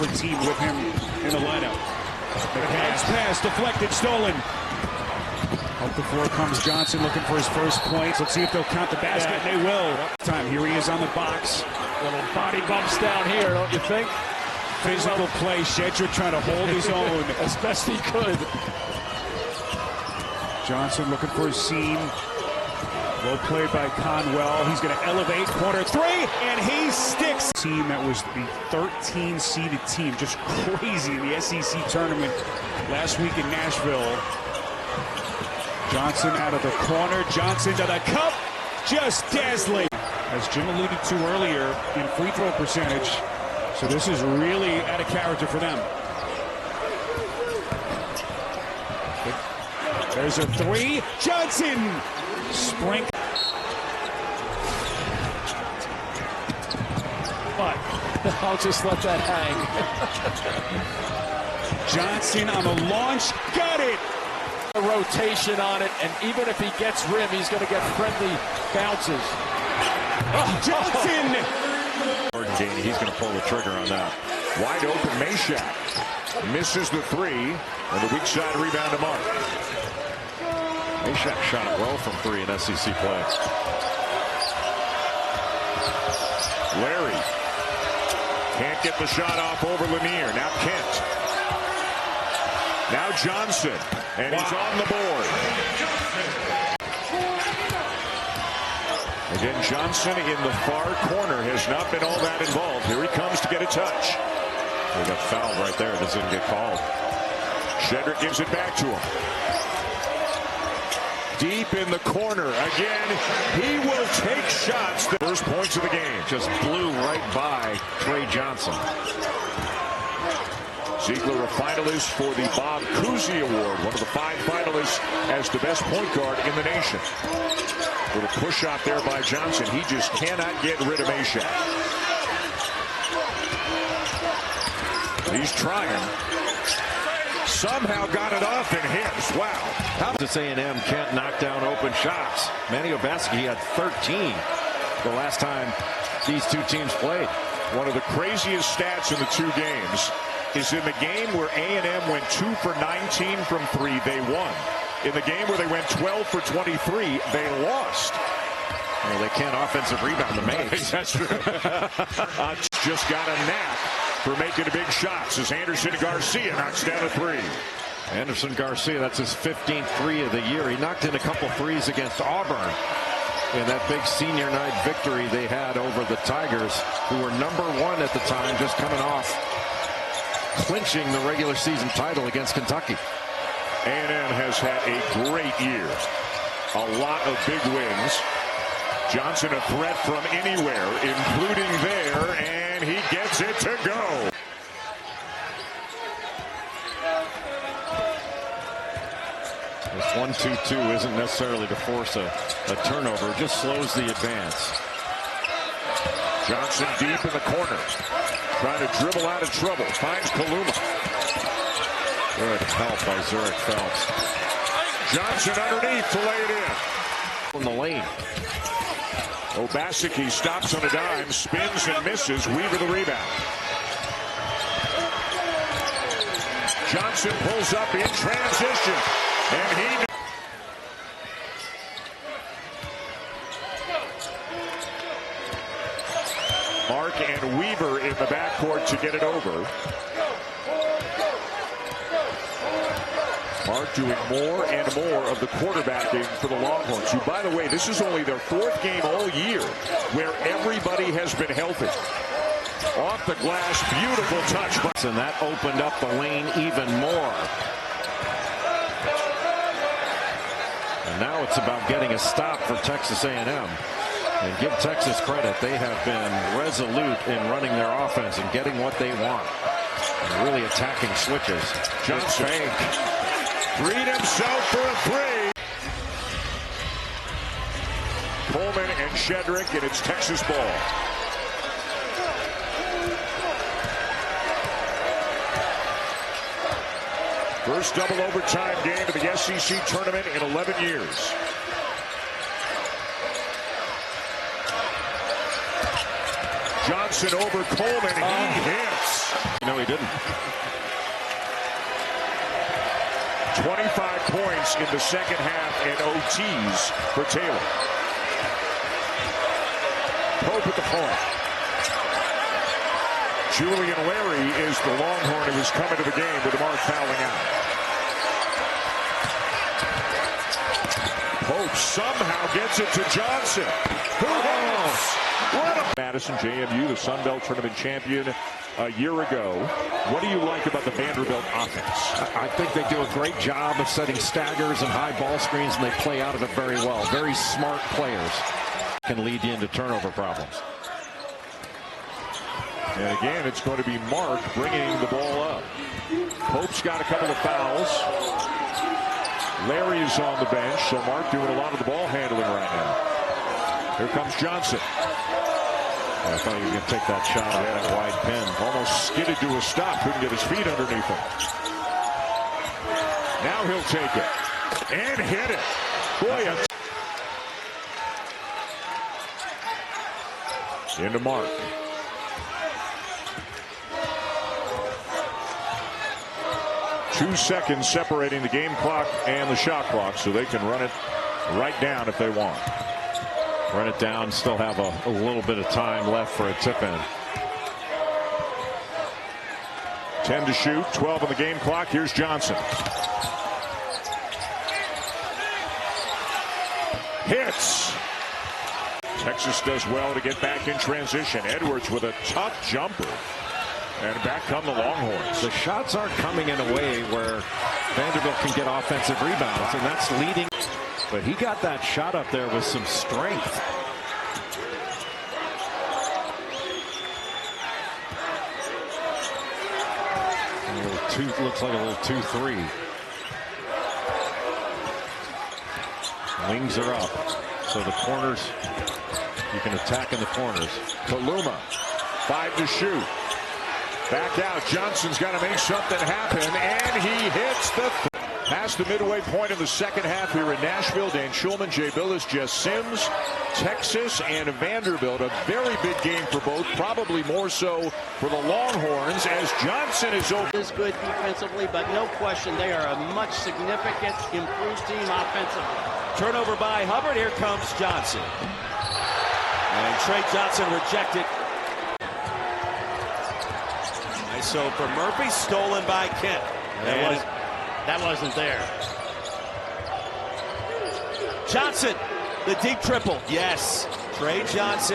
different team with him in the lineup. McCann's pass deflected, stolen. Up the floor comes Johnson looking for his first points. Let's see if they'll count the basket. Yeah. They will. Time. Here he is on the box. Little body bumps down here, don't you think? Physical play. Shedrick trying to hold his own as best he could. Johnson looking for his seam. Well played by Conwell. He's going to elevate. Corner three, and he sticks. Team that was the 13-seeded team. Just crazy in the SEC tournament last week in Nashville. Johnson out of the corner. Johnson to the cup. Just dazzling. As Jim alluded to earlier, in free throw percentage. So this is really out of character for them. There's a three. Johnson! Sprink. But I'll just let that hang. Johnson on the launch. Got it! A rotation on it, and even if he gets rim, he's going to get friendly bounces. Oh, Johnson! He's going to pull the trigger on that. Wide open Meshack. Misses the three, and the weak side rebound to Mark. Meshack shot it well from three in SEC play. Larry can't get the shot off over Lanier. Now Kent. Now Johnson, and he's on the board. Again, Johnson in the far corner has not been all that involved. Here he comes to get a touch. He got fouled right there. This didn't get called. Shedrick gives it back to him. Deep in the corner. Again, he will take shots. The first points of the game. Just blew right by Tre Johnson. Ziegler, a finalist for the Bob Cousy Award, one of the 5 finalists as the best point guard in the nation. Little push out there by Johnson. He just cannot get rid of Meshack. He's trying. Somehow got it off and hits. Wow. How does A&M can't knock down open shots? Manny Obaski had 13 the last time these two teams played. One of the craziest stats in the 2 games is in the game where A&M went 2 for 19 from 3, they won. In the game where they went 12 for 23, they lost. Well, they can't offensive rebound the Mavs. That's true. Just got a knack for making the big shots as Anderson Garcia knocks down a 3. Anderson Garcia, that's his 15th 3 of the year. He knocked in a couple threes against Auburn in that big senior night victory they had over the Tigers, who were #1 at the time, just coming off clinching the regular season title against Kentucky. A&M has had a great year. A lot of big wins. Johnson a threat from anywhere, including there, and he gets it to go. This 1-2-2 isn't necessarily to force a turnover. It just slows the advance. Johnson deep in the corner. Trying to dribble out of trouble. Finds Kaluma. Good help by Zurich Phelps. Johnson underneath to lay it in the lane. Obaseki stops on a dime, spins and misses. Weaver the rebound. Johnson pulls up in transition, and he... Mark and Weaver in the backcourt to get it over. Mark doing more and more of the quarterbacking for the Longhorns, who, by the way, this is only their 4th game all year where everybody has been healthy. Off the glass, beautiful touch. And that opened up the lane even more. And now it's about getting a stop for Texas A&M. And give Texas credit, they have been resolute in running their offense and getting what they want. And really attacking switches. Johnson freed himself for a 3. Coleman and Shedrick, and it's Texas ball. First double overtime game of the SEC tournament in 11 years. Johnson over Coleman. He hits. No, he didn't. 25 points in the second half and OTs for Taylor. Pope at the point. Julian Larry is the Longhorn who has come into the game with Mark fouling out. Pope somehow gets it to Johnson. Who hits? What a Madison, JMU, the Sun Belt Tournament champion a year ago. What do you like about the Vanderbilt offense? I think they do a great job of setting staggers and high ball screens, and they play out of it very well. Very smart players can lead you into turnover problems. And again, it's going to be Mark bringing the ball up. Pope's got a couple of fouls. Larry is on the bench, so Mark doing a lot of the ball handling right now. Here comes Johnson. I thought he was going to take that shot off that wide pin. Almost skidded to a stop. Couldn't get his feet underneath him. Now he'll take it. And hit it. Boy, into Mark. Two seconds separating the game clock and the shot clock, so they can run it right down if they want. Run it down, still have a little bit of time left for a tip-in. 10 to shoot, 12 on the game clock. Here's Johnson. Hits. Texas does well to get back in transition. Edwards with a tough jumper. And back come the Longhorns. The shots aren't coming in a way where Vanderbilt can get offensive rebounds, and that's leading. But he got that shot up there with some strength. Looks like a little 2-3. Wings are up. So the corners, you can attack in the corners. Kaluma, 5 to shoot. Back out. Johnson's got to make something happen, and he hits the past the midway point in the second half here in Nashville. Dan Schulman, Jay Billis, Jess Sims, Texas, and Vanderbilt. A very big game for both, probably more so for the Longhorns as Johnson is open. Is good defensively, but no question they are a much significant improved team offensively. Turnover by Hubbard. Here comes Johnson. And Tre Johnson rejected. So for Murphy, stolen by Kent. That wasn't there. Johnson, the deep triple. Yes. Tre Johnson.